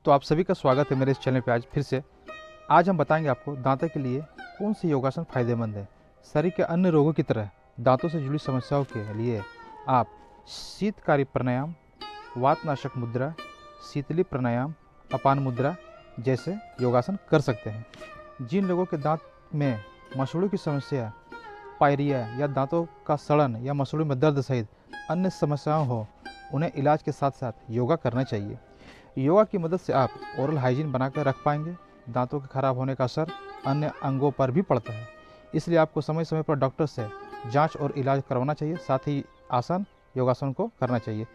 तो आप सभी का स्वागत है मेरे इस चैनल पे। आज फिर से आज हम बताएंगे आपको दांतों के लिए कौन सी योगासन फायदेमंद है। शरीर के अन्य रोगों की तरह दांतों से जुड़ी समस्याओं के लिए आप शीतकारी प्राणायाम, वातनाशक मुद्रा, शीतली प्राणायाम, अपान मुद्रा जैसे योगासन कर सकते हैं। जिन लोगों के दांत में मसूड़ों की समस्या, पायरिया या दांतों का सड़न या मसूड़ों में दर्द सहित अन्य समस्याएं हो, उन्हें इलाज के साथ साथ योगा करना चाहिए। योगा की मदद से आप ओरल हाइजीन बनाकर रख पाएंगे। दांतों के खराब होने का असर अन्य अंगों पर भी पड़ता है, इसलिए आपको समय समय पर डॉक्टर से जांच और इलाज करवाना चाहिए। साथ ही आसन योगासन को करना चाहिए।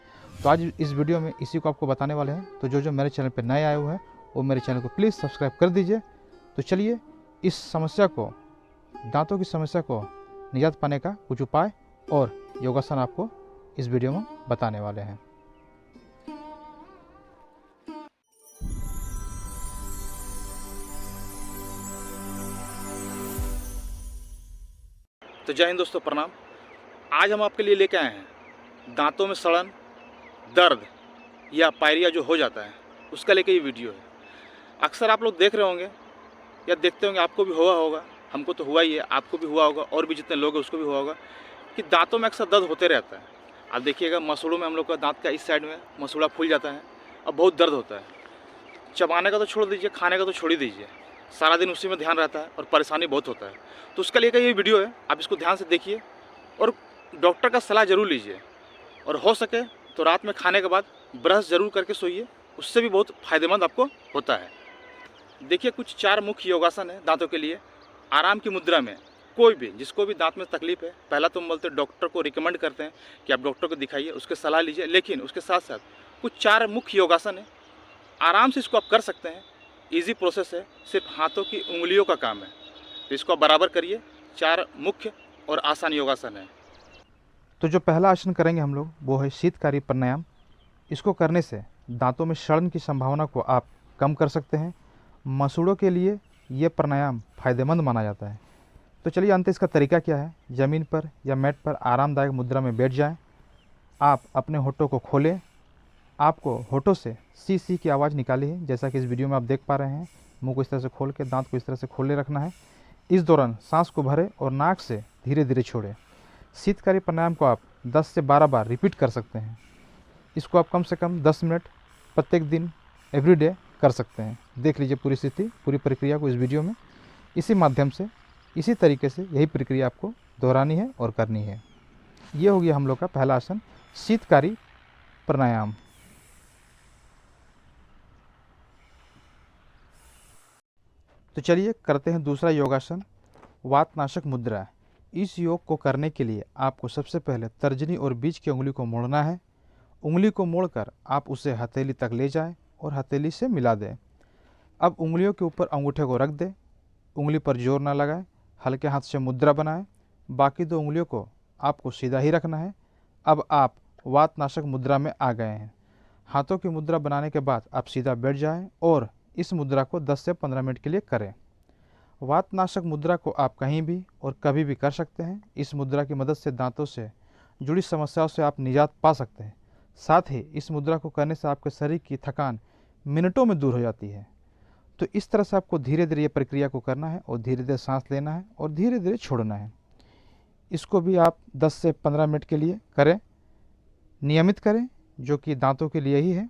तो आज इस वीडियो में इसी को आपको बताने वाले हैं। तो जो मेरे चैनल पर नए आए हुए हैं वो मेरे चैनल को प्लीज़ सब्सक्राइब कर दीजिए। तो चलिए इस समस्या को, दांतों की समस्या को निजात पाने का कुछ उपाय और योगासन आपको इस वीडियो में बताने वाले हैं। तो जय हिंद दोस्तों, प्रणाम। आज हम आपके लिए लेके आए हैं दांतों में सड़न, दर्द या पायरिया जो हो जाता है उसका लेके ये वीडियो है। अक्सर आप लोग देख रहे होंगे या देखते होंगे, आपको भी हुआ होगा, हमको तो हुआ ही है, आपको भी हुआ होगा और भी जितने लोग हैं उसको भी हुआ होगा कि दांतों में अक्सर दर्द होते रहता है। आप देखिएगा मसूड़ों में हम लोग का दांत का इस साइड में मसूड़ा फूल जाता है और बहुत दर्द होता है। चबाने का तो छोड़ दीजिए, खाने का तो छोड़ ही दीजिए, सारा दिन उसी में ध्यान रहता है और परेशानी बहुत होता है। तो उसका लेकर ये वीडियो है, आप इसको ध्यान से देखिए और डॉक्टर का सलाह ज़रूर लीजिए। और हो सके तो रात में खाने के बाद ब्रश ज़रूर करके सोइए, उससे भी बहुत फ़ायदेमंद आपको होता है। देखिए, कुछ 4 मुख्य योगासन है दांतों के लिए। आराम की मुद्रा में कोई भी जिसको भी दांत में तकलीफ है, पहला तो हम बोलते हैं डॉक्टर को रिकमेंड करते हैं कि आप डॉक्टर को दिखाइए, उसके सलाह लीजिए। लेकिन उसके साथ साथ कुछ 4 मुख्य योगासन है, आराम से इसको आप कर सकते हैं। इजी प्रोसेस है, सिर्फ हाथों की उंगलियों का काम है। तो इसको आप बराबर करिए। 4 मुख्य और आसान योगासन है। तो जो पहला आसन करेंगे हम लोग वो है शीतकारी प्राणायाम। इसको करने से दांतों में सड़न की संभावना को आप कम कर सकते हैं। मसूड़ों के लिए ये प्राणायाम फायदेमंद माना जाता है। तो चलिए अंत इसका तरीका क्या है। ज़मीन पर या मैट पर आरामदायक मुद्रा में बैठ जाएं। आप अपने होठों को खोलें। आपको होठों से सी सी की आवाज़ निकाली है, जैसा कि इस वीडियो में आप देख पा रहे हैं। मुंह को इस तरह से खोल के दांत को इस तरह से खोले रखना है। इस दौरान सांस को भरें और नाक से धीरे धीरे छोड़ें। शीतकारी प्राणायाम को आप 10 से 12 बार रिपीट कर सकते हैं। इसको आप कम से कम 10 मिनट प्रत्येक दिन एवरीडे कर सकते हैं। देख लीजिए पूरी स्थिति, पूरी प्रक्रिया को इस वीडियो में। इसी माध्यम से, इसी तरीके से यही प्रक्रिया आपको दोहरानी है और करनी है। ये हो गया हम लोग का पहला आसन, शीतकारी प्राणायाम। तो चलिए करते हैं दूसरा योगासन, वातनाशक मुद्रा। इस योग को करने के लिए आपको सबसे पहले तर्जनी और बीच की उंगली को मोड़ना है। उंगली को मोड़कर आप उसे हथेली तक ले जाएं और हथेली से मिला दें। अब उंगलियों के ऊपर अंगूठे को रख दें। उंगली पर जोर ना लगाएं, हल्के हाथ से मुद्रा बनाएं। बाकी 2 उंगलियों को आपको सीधा ही रखना है। अब आप वातनाशक मुद्रा में आ गए हैं। हाथों की मुद्रा बनाने के बाद आप सीधा बैठ जाएं और इस मुद्रा को 10 से 15 मिनट के लिए करें। वातनाशक मुद्रा को आप कहीं भी और कभी भी कर सकते हैं। इस मुद्रा की मदद से दांतों से जुड़ी समस्याओं से आप निजात पा सकते हैं। साथ ही इस मुद्रा को करने से आपके शरीर की थकान मिनटों में दूर हो जाती है। तो इस तरह से आपको धीरे धीरे ये प्रक्रिया को करना है और धीरे धीरे सांस लेना है और धीरे धीरे छोड़ना है। इसको भी आप 10 से 15 मिनट के लिए करें, नियमित करें, जो कि दांतों के लिए ही है।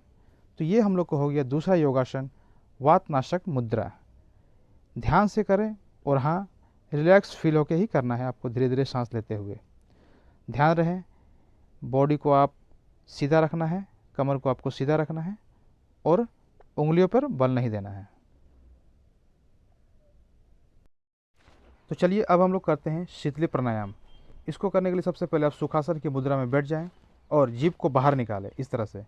तो ये हम लोग को हो गया दूसरा योगासन, वातनाशक मुद्रा। ध्यान से करें और हाँ, रिलैक्स फील होकर ही करना है आपको, धीरे धीरे सांस लेते हुए। ध्यान रहे, बॉडी को आप सीधा रखना है, कमर को आपको सीधा रखना है और उंगलियों पर बल नहीं देना है। तो चलिए अब हम लोग करते हैं शीतली प्राणायाम। इसको करने के लिए सबसे पहले आप सुखासन की मुद्रा में बैठ जाएं और जीभ को बाहर निकालें। इस तरह से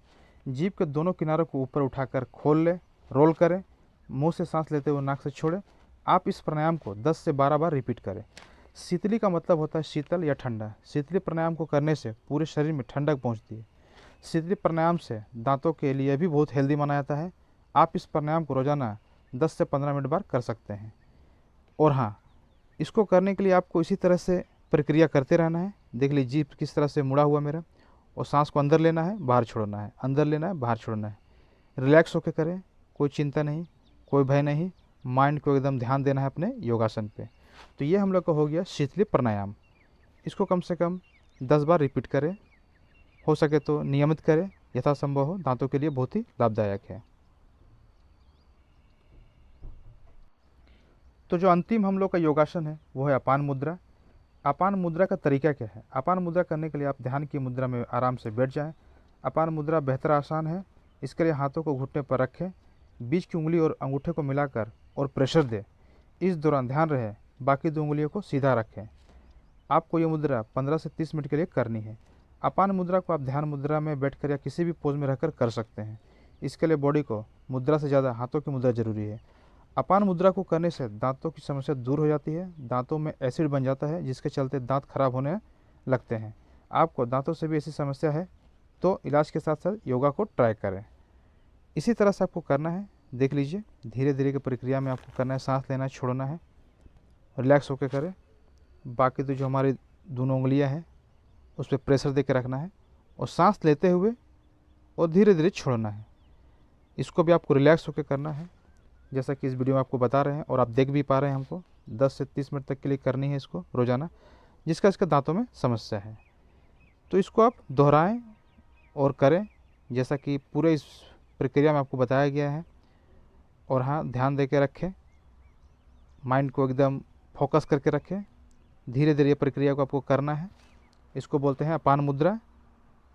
जीभ के दोनों किनारों को ऊपर उठाकर खोल लें, रोल करें। मुंह से सांस लेते हुए नाक से छोड़ें। आप इस प्राणायाम को 10 से 12 बार रिपीट करें। शीतली का मतलब होता है शीतल या ठंडा। शीतली प्राणायाम को करने से पूरे शरीर में ठंडक पहुंचती है। शीतली प्राणायाम से दांतों के लिए भी बहुत हेल्दी माना जाता है। आप इस प्राणायाम को रोजाना 10 से 15 मिनट बार कर सकते हैं। और हाँ, इसको करने के लिए आपको इसी तरह से प्रक्रिया करते रहना है। देख लीजिए जीभ किस तरह से मुड़ा हुआ मेरा, और सांस को अंदर लेना है, बाहर छोड़ना है, अंदर लेना है, बाहर छोड़ना है। रिलैक्स होकर करें, कोई चिंता नहीं, कोई भय नहीं, माइंड को एकदम ध्यान देना है अपने योगासन पे। तो ये हम लोग का हो गया शीतली प्राणायाम। इसको कम से कम 10 बार रिपीट करें, हो सके तो नियमित करें, यथासंभव हो, दांतों के लिए बहुत ही लाभदायक है। तो जो अंतिम हम लोग का योगासन है वो है अपान मुद्रा। अपान मुद्रा का तरीका क्या है? अपान मुद्रा करने के लिए आप ध्यान की मुद्रा में आराम से बैठ जाएं। अपान मुद्रा बेहतर आसान है। इसके लिए हाथों को घुटने पर रखें, बीच की उंगली और अंगूठे को मिलाकर और प्रेशर दें। इस दौरान ध्यान रहे बाकी 2 उंगलियों को सीधा रखें। आपको ये मुद्रा 15 से 30 मिनट के लिए करनी है। अपान मुद्रा को आप ध्यान मुद्रा में बैठकर या किसी भी पोज में रहकर कर सकते हैं। इसके लिए बॉडी को मुद्रा से ज़्यादा हाथों की मुद्रा जरूरी है। अपान मुद्रा को करने से दांतों की समस्या दूर हो जाती है। दांतों में एसिड बन जाता है जिसके चलते दांत खराब होने लगते हैं। आपको दांतों से भी ऐसी समस्या है तो इलाज के साथ साथ योगा को ट्राई करें। इसी तरह से आपको करना है, देख लीजिए, धीरे धीरे की प्रक्रिया में आपको करना है। सांस लेना है, छोड़ना है, रिलैक्स होकर करें। बाकी तो जो हमारी दोनों उंगलियां हैं उस पर प्रेशर दे के रखना है और सांस लेते हुए और धीरे धीरे छोड़ना है। इसको भी आपको रिलैक्स होकर करना है, जैसा कि इस वीडियो में आपको बता रहे हैं और आप देख भी पा रहे हैं। हमको 10 से 30 मिनट तक के लिए करनी है इसको रोज़ाना, जिसका इसके दांतों में समस्या है। तो इसको आप दोहराएं और करें जैसा कि पूरे इस प्रक्रिया में आपको बताया गया है। और हाँ, ध्यान दे के रखें, माइंड को एकदम फोकस करके रखें। धीरे धीरे ये प्रक्रिया को आपको करना है। इसको बोलते हैं अपान मुद्रा,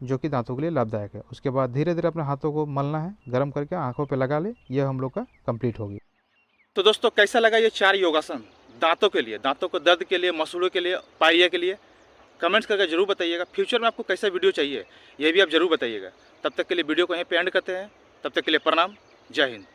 जो कि दांतों के लिए लाभदायक है। उसके बाद धीरे धीरे अपने हाथों को मलना है, गर्म करके आंखों पे लगा ले। यह हम लोग का कंप्लीट होगी। तो दोस्तों कैसा लगा ये 4 योगासन दांतों के लिए, दांतों को दर्द के लिए, मसूड़ों के लिए, पाइरिया के लिए? कमेंट्स करके जरूर बताइएगा। फ्यूचर में आपको कैसा वीडियो चाहिए ये भी आप जरूर बताइएगा। तब तक के लिए वीडियो को यहीं पे एंड करते हैं। तब तक के लिए प्रणाम, जय हिंद।